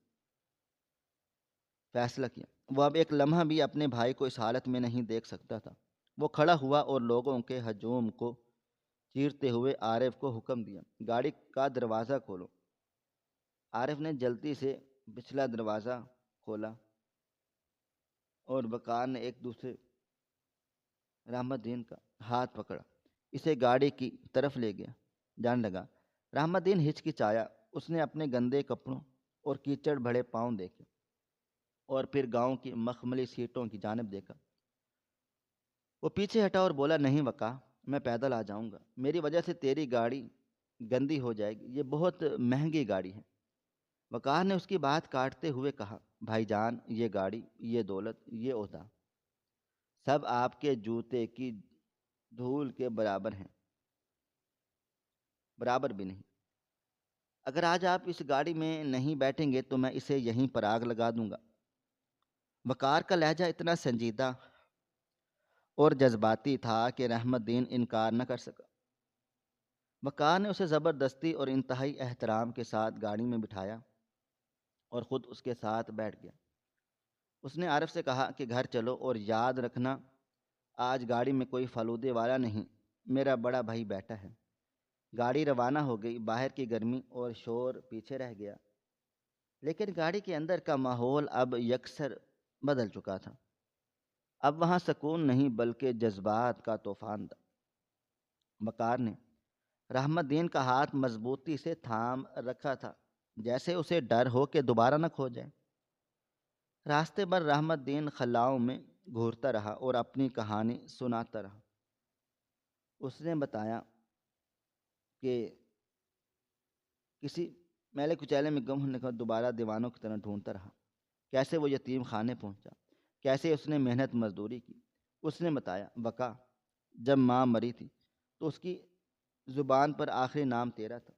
فیصلہ کیا، وہ اب ایک لمحہ بھی اپنے بھائی کو اس حالت میں نہیں دیکھ سکتا تھا۔ وہ کھڑا ہوا اور لوگوں کے ہجوم کو چیرتے ہوئے عارف کو حکم دیا، گاڑی کا دروازہ کھولو۔ عارف نے جلدی سے پچھلا دروازہ کھولا اور وقار نے ایک دوسرے رحمت دین کا ہاتھ پکڑا، اسے گاڑی کی طرف لے گیا جان لگا۔ رحمت دین ہچکچایا، اس نے اپنے گندے کپڑوں اور کیچڑ بھرے پاؤں دیکھے اور پھر گاؤں کی مخملی سیٹوں کی جانب دیکھا۔ وہ پیچھے ہٹا اور بولا، نہیں وقا، میں پیدل آ جاؤں گا، میری وجہ سے تیری گاڑی گندی ہو جائے گی، یہ بہت مہنگی گاڑی ہے۔ وقار نے اس کی بات کاٹتے ہوئے کہا، بھائی جان، یہ گاڑی، یہ دولت، یہ عہدہ، سب آپ کے جوتے کی دھول کے برابر ہیں، برابر بھی نہیں۔ اگر آج آپ اس گاڑی میں نہیں بیٹھیں گے تو میں اسے یہیں پر آگ لگا دوں گا۔ وقار کا لہجہ اتنا سنجیدہ اور جذباتی تھا کہ رحمت دین انکار نہ کر سکا۔ وقار نے اسے زبردستی اور انتہائی احترام کے ساتھ گاڑی میں بٹھایا اور خود اس کے ساتھ بیٹھ گیا۔ اس نے عارف سے کہا کہ گھر چلو اور یاد رکھنا، آج گاڑی میں کوئی فالودے والا نہیں، میرا بڑا بھائی بیٹھا ہے۔ گاڑی روانہ ہو گئی، باہر کی گرمی اور شور پیچھے رہ گیا، لیکن گاڑی کے اندر کا ماحول اب یکسر بدل چکا تھا۔ اب وہاں سکون نہیں بلکہ جذبات کا طوفان تھا۔ وقار نے رحمت دین کا ہاتھ مضبوطی سے تھام رکھا تھا، جیسے اسے ڈر ہو کہ دوبارہ نہ کھو جائے۔ راستے بھر رحمت دین خلاؤں میں گھورتا رہا اور اپنی کہانی سناتا رہا۔ اس نے بتایا کہ کسی میلے کچیلے میں گم ہونے کا دوبارہ دیوانوں کی طرح ڈھونڈتا رہا، کیسے وہ یتیم خانے پہنچا، کیسے اس نے محنت مزدوری کی۔ اس نے بتایا، وقا، جب ماں مری تھی تو اس کی زبان پر آخری نام تیرا تھا۔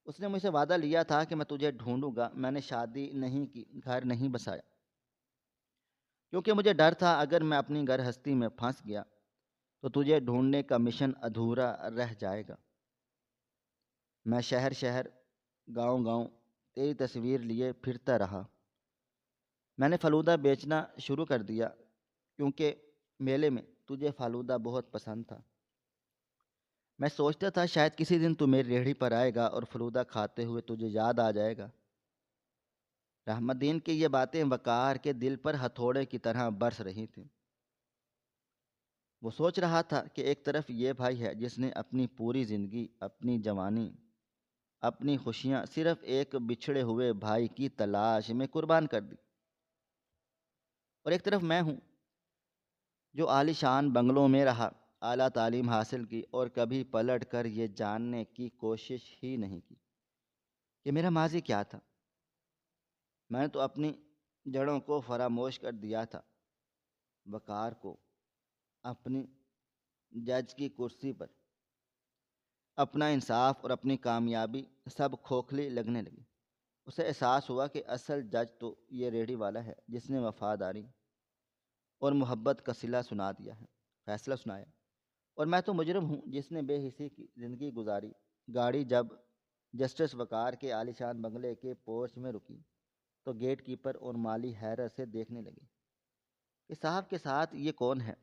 اس نے مجھ سے وعدہ لیا تھا کہ میں تجھے ڈھونڈوں گا۔ میں نے شادی نہیں کی، گھر نہیں بسایا، کیونکہ مجھے ڈر تھا اگر میں اپنی گھر ہستی میں پھنس گیا تو تجھے ڈھونڈنے کا مشن ادھورا رہ جائے گا۔ میں شہر شہر، گاؤں گاؤں تیری تصویر لیے پھرتا رہا۔ میں نے فالودہ بیچنا شروع کر دیا کیونکہ میلے میں تجھے فالودہ بہت پسند تھا۔ میں سوچتا تھا شاید کسی دن تو میری ریہڑی پر آئے گا اور فالودہ کھاتے ہوئے تجھے یاد آ جائے گا۔ رحمت دین کی یہ باتیں وقار کے دل پر ہتھوڑے کی طرح برس رہی تھیں۔ وہ سوچ رہا تھا کہ ایک طرف یہ بھائی ہے جس نے اپنی پوری زندگی، اپنی جوانی، اپنی خوشیاں صرف ایک بچھڑے ہوئے بھائی کی تلاش میں قربان کر دی، اور ایک طرف میں ہوں جو عالی شان بنگلوں میں رہا، اعلیٰ تعلیم حاصل کی اور کبھی پلٹ کر یہ جاننے کی کوشش ہی نہیں کی کہ میرا ماضی کیا تھا۔ میں نے تو اپنی جڑوں کو فراموش کر دیا تھا۔ وقار کو اپنی جج کی کرسی پر اپنا انصاف اور اپنی کامیابی سب کھوکھلی لگنے لگی۔ اسے احساس ہوا کہ اصل جج تو یہ ریڑھی والا ہے جس نے وفاداری اور محبت کا صلہ سنا دیا ہے، فیصلہ سنایا، اور میں تو مجرم ہوں جس نے بے حسی کی زندگی گزاری۔ گاڑی جب جسٹس وقار کے عالیشان بنگلے کے پورچ میں رکی تو گیٹ کیپر اور مالی حیرت سے دیکھنے لگے کہ صاحب کے ساتھ یہ کون ہے۔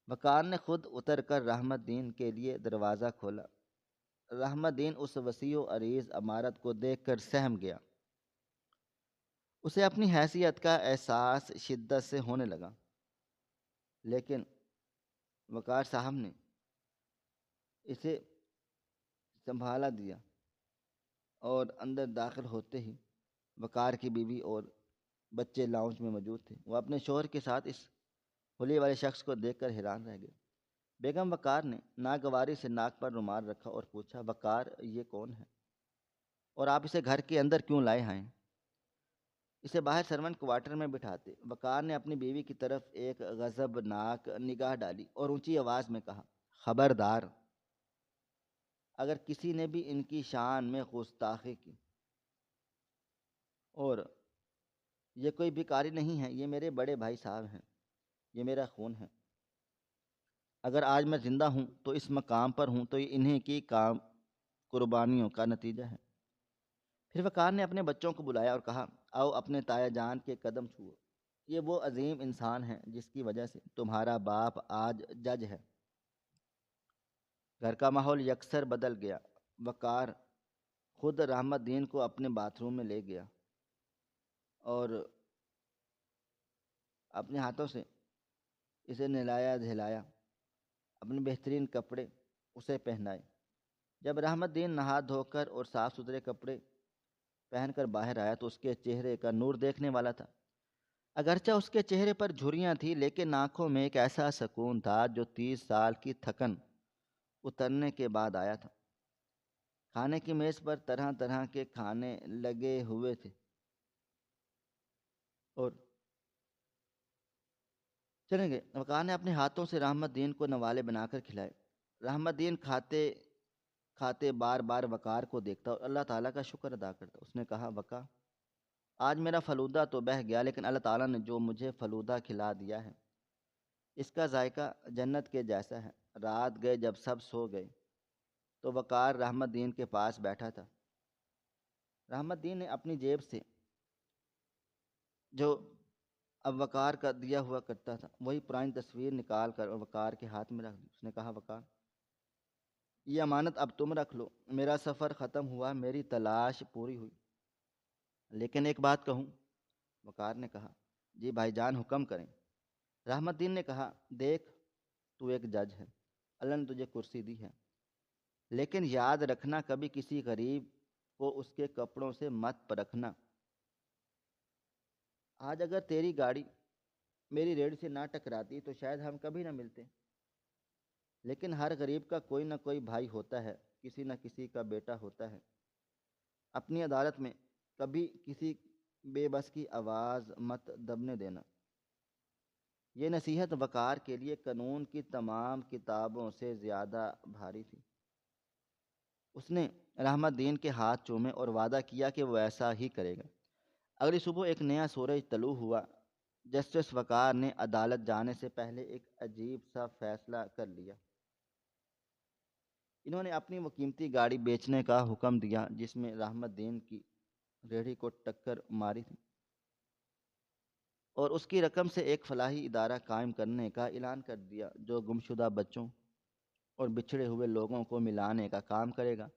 وقار نے خود اتر کر رحمت دین کے لیے دروازہ کھولا۔ رحمت دین اس وسیع و عریض عمارت کو دیکھ کر سہم گیا۔ اسے اپنی حیثیت کا احساس شدت سے ہونے لگا، لیکن وقار صاحب نے اسے سنبھالا دیا اور اندر داخل ہوتے ہی وقار کی بیوی اور بچے لاؤنج میں موجود تھے۔ وہ اپنے شوہر کے ساتھ اس حلیے والے شخص کو دیکھ کر حیران رہ گئے۔ بیگم وقار نے ناگواری سے ناک پر رومال رکھا اور پوچھا، وقار، یہ کون ہے اور آپ اسے گھر کے اندر کیوں لائے ہیں؟ اسے باہر سرونٹ کوارٹر میں بٹھاتے۔ وقار نے اپنی بیوی کی طرف ایک غضبناک نگاہ ڈالی اور اونچی آواز میں کہا، خبردار، اگر کسی نے بھی ان کی شان میں گستاخی کی، اور یہ کوئی بیکاری نہیں ہے، یہ میرے بڑے بھائی صاحب ہیں، یہ میرا خون ہے، اگر آج میں زندہ ہوں تو اس مقام پر ہوں تو یہ انہیں کی کام قربانیوں کا نتیجہ ہے۔ پھر وقار نے اپنے بچوں کو بلایا اور کہا، آؤ اپنے تایا جان کے قدم چھوؤ، یہ وہ عظیم انسان ہیں جس کی وجہ سے تمہارا باپ آج جج ہے۔ گھر کا ماحول یکسر بدل گیا۔ وقار خود رحمت دین کو اپنے باتھ روم میں لے گیا اور اپنے ہاتھوں سے اسے نہلایا دھلایا، اپنے بہترین کپڑے اسے پہنائے۔ جب رحمت دین نہا دھو کر اور صاف ستھرے کپڑے پہن کر باہر آیا تو اس کے چہرے کا نور دیکھنے والا تھا۔ اگرچہ اس کے چہرے پر جھریاں تھیں، لیکن آنکھوں میں ایک ایسا سکون تھا جو 30 سال کی تھکن اترنے کے بعد آیا تھا۔ کھانے کی میز پر طرح طرح کے کھانے لگے ہوئے تھے اور چلیں گے وقار نے اپنے ہاتھوں سے رحمت دین کو نوالے بنا کر کھلائے۔ رحمت دین کھاتے کھاتے بار بار وقار کو دیکھتا اور اللہ تعالیٰ کا شکر ادا کرتا۔ اس نے کہا، وقار، آج میرا فلودہ تو بہہ گیا، لیکن اللہ تعالیٰ نے جو مجھے فلودہ کھلا دیا ہے اس کا ذائقہ جنت کے جیسا ہے۔ رات گئے جب سب سو گئے تو وقار رحمت دین کے پاس بیٹھا تھا۔ رحمت دین نے اپنی جیب سے جو اب وقار کا دیا ہوا کرتا تھا وہی پرانی تصویر نکال کر اور وقار کے ہاتھ میں رکھ دی۔ اس نے کہا، وقار، یہ امانت اب تم رکھ لو، میرا سفر ختم ہوا، میری تلاش پوری ہوئی، لیکن ایک بات کہوں؟ وقار نے کہا، جی بھائی جان، حکم کریں۔ رحمت دین نے کہا، دیکھ، تو ایک جج ہے، اللہ نے تجھے کرسی دی ہے، لیکن یاد رکھنا کبھی کسی غریب کو اس کے کپڑوں سے مت پرکھنا۔ آج اگر تیری گاڑی میری ریڑھ سے نہ ٹکراتی تو شاید ہم کبھی نہ ملتے، لیکن ہر غریب کا کوئی نہ کوئی بھائی ہوتا ہے، کسی نہ کسی کا بیٹا ہوتا ہے۔ اپنی عدالت میں کبھی کسی بے بس کی آواز مت دبنے دینا۔ یہ نصیحت وقار کے لیے قانون کی تمام کتابوں سے زیادہ بھاری تھی۔ اس نے رحمت دین کے ہاتھ چومے اور وعدہ کیا کہ وہ ایسا ہی کرے گا۔ اگلی صبح ایک نیا سورج طلوع ہوا۔ جسٹس وقار نے عدالت جانے سے پہلے ایک عجیب سا فیصلہ کر لیا۔ انہوں نے اپنی وہ قیمتی گاڑی بیچنے کا حکم دیا جس میں رحمت دین کی ریڑھی کو ٹکر ماری تھی، اور اس کی رقم سے ایک فلاحی ادارہ قائم کرنے کا اعلان کر دیا جو گمشدہ بچوں اور بچھڑے ہوئے لوگوں کو ملانے کا کام کرے گا۔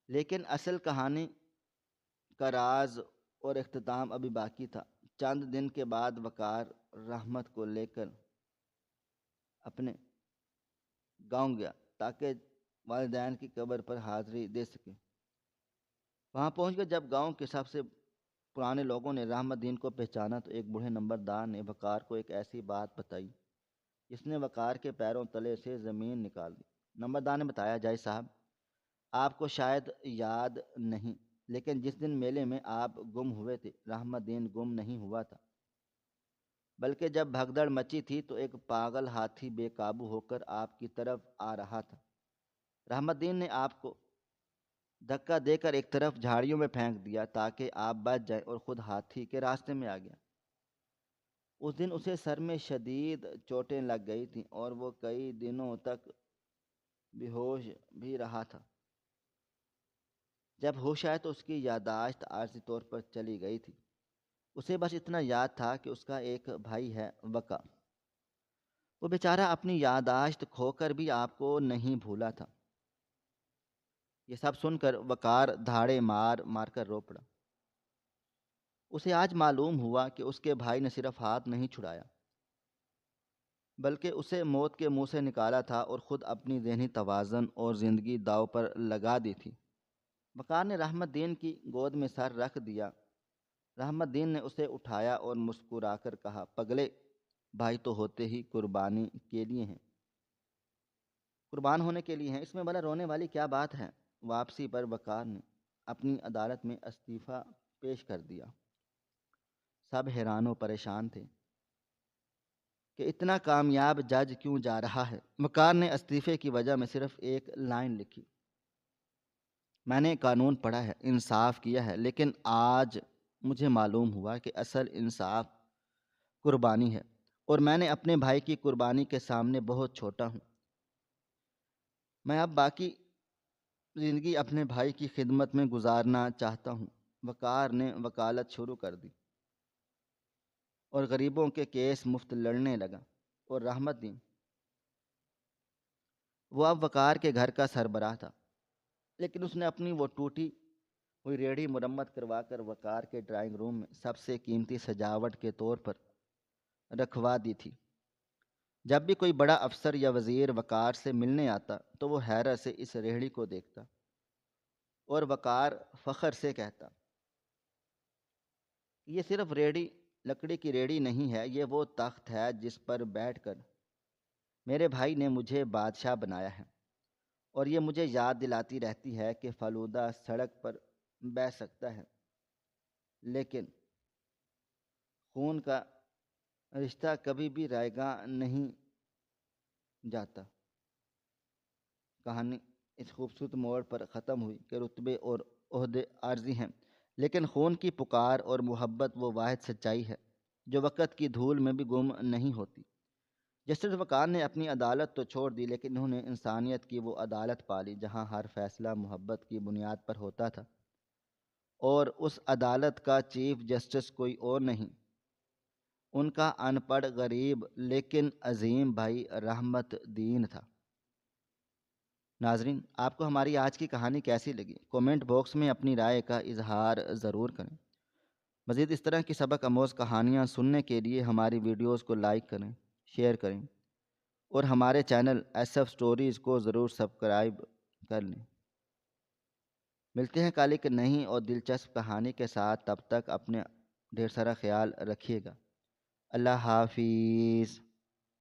لیکن اصل کہانی کا راز اور اختتام ابھی باقی تھا۔ چند دن کے بعد وقار رحمت کو لے کر اپنے گاؤں گیا تاکہ والدین کی قبر پر حاضری دے سکے۔ وہاں پہنچ کر جب گاؤں کے سب سے پرانے لوگوں نے رحمت دین کو پہچانا تو ایک بوڑھے نمبردار نے وقار کو ایک ایسی بات بتائی جس نے وقار کے پیروں تلے سے زمین نکال دی۔ نمبردار نے بتایا، جائی صاحب، آپ کو شاید یاد نہیں، لیکن جس دن میلے میں آپ گم ہوئے تھے، رحمت دین گم نہیں ہوا تھا، بلکہ جب بھگدڑ مچی تھی تو ایک پاگل ہاتھی بے قابو ہو کر آپ کی طرف آ رہا تھا۔ رحمت دین نے آپ کو دھکا دے کر ایک طرف جھاڑیوں میں پھینک دیا تاکہ آپ بچ جائیں اور خود ہاتھی کے راستے میں آ گیا۔ اس دن اسے سر میں شدید چوٹیں لگ گئی تھیں اور وہ کئی دنوں تک بے ہوش بھی رہا تھا۔ جب ہوش آیا تو اس کی یادداشت عارضی طور پر چلی گئی تھی۔ اسے بس اتنا یاد تھا کہ اس کا ایک بھائی ہے، وقا۔ وہ بیچارہ اپنی یادداشت کھو کر بھی آپ کو نہیں بھولا تھا۔ یہ سب سن کر وقار دھاڑے مار مار کر رو پڑا۔ اسے آج معلوم ہوا کہ اس کے بھائی نے صرف ہاتھ نہیں چھڑایا، بلکہ اسے موت کے منہ سے نکالا تھا اور خود اپنی ذہنی توازن اور زندگی داؤ پر لگا دی تھی۔ وقار نے رحمت دین کی گود میں سر رکھ دیا۔ رحمت دین نے اسے اٹھایا اور مسکرا کر کہا، پگلے، بھائی تو ہوتے ہی قربانی کے لیے ہیں، قربان ہونے کے لیے ہیں، اس میں بڑا رونے والی کیا بات ہے؟ واپسی پر وقار نے اپنی عدالت میں استعفیٰ پیش کر دیا۔ سب حیران و پریشان تھے۔ کہ اتنا کامیاب جج کیوں جا رہا ہے۔ وقار نے استعفے کی وجہ میں صرف ایک لائن لکھی: میں نے قانون پڑھا ہے، انصاف کیا ہے، لیکن آج مجھے معلوم ہوا کہ اصل انصاف قربانی ہے، اور میں نے اپنے بھائی کی قربانی کے سامنے بہت چھوٹا ہوں۔ میں اب باقی زندگی اپنے بھائی کی خدمت میں گزارنا چاہتا ہوں۔ وقار نے وکالت شروع کر دی اور غریبوں کے کیس مفت لڑنے لگا۔ اور رحمت دین، وہ اب وقار کے گھر کا سربراہ تھا، لیکن اس نے اپنی وہ ٹوٹی ہوئی ریڑھی مرمت کروا کر وقار کے ڈرائنگ روم میں سب سے قیمتی سجاوٹ کے طور پر رکھوا دی تھی۔ جب بھی کوئی بڑا افسر یا وزیر وقار سے ملنے آتا تو وہ حیرت سے اس ریڑھی کو دیکھتا، اور وقار فخر سے کہتا: یہ صرف لکڑی کی ریڑھی نہیں ہے، یہ وہ تخت ہے جس پر بیٹھ کر میرے بھائی نے مجھے بادشاہ بنایا ہے۔ اور یہ مجھے یاد دلاتی رہتی ہے کہ فالودہ سڑک پر بہہ سکتا ہے، لیکن خون کا رشتہ کبھی بھی رائے گاں نہیں جاتا۔ کہانی اس خوبصورت موڑ پر ختم ہوئی کہ رتبے اور عہدے عارضی ہیں، لیکن خون کی پکار اور محبت وہ واحد سچائی ہے جو وقت کی دھول میں بھی گم نہیں ہوتی۔ جسٹس وقار نے اپنی عدالت تو چھوڑ دی، لیکن انہوں نے انسانیت کی وہ عدالت پالی جہاں ہر فیصلہ محبت کی بنیاد پر ہوتا تھا، اور اس عدالت کا چیف جسٹس کوئی اور نہیں، ان کا ان پڑھ غریب لیکن عظیم بھائی رحمت دین تھا۔ ناظرین، آپ کو ہماری آج کی کہانی کیسی لگی؟ کومنٹ باکس میں اپنی رائے کا اظہار ضرور کریں۔ مزید اس طرح کی سبق آموز کہانیاں سننے کے لیے ہماری ویڈیوز کو لائک کریں، شیئر کریں، اور ہمارے چینل ایس ایف سٹوریز کو ضرور سبسکرائب کر لیں۔ ملتے ہیں کل ایک نئی اور دلچسپ کہانی کے ساتھ، تب تک اپنے ڈھیر سارا خیال رکھیے گا۔ اللہ حافظ۔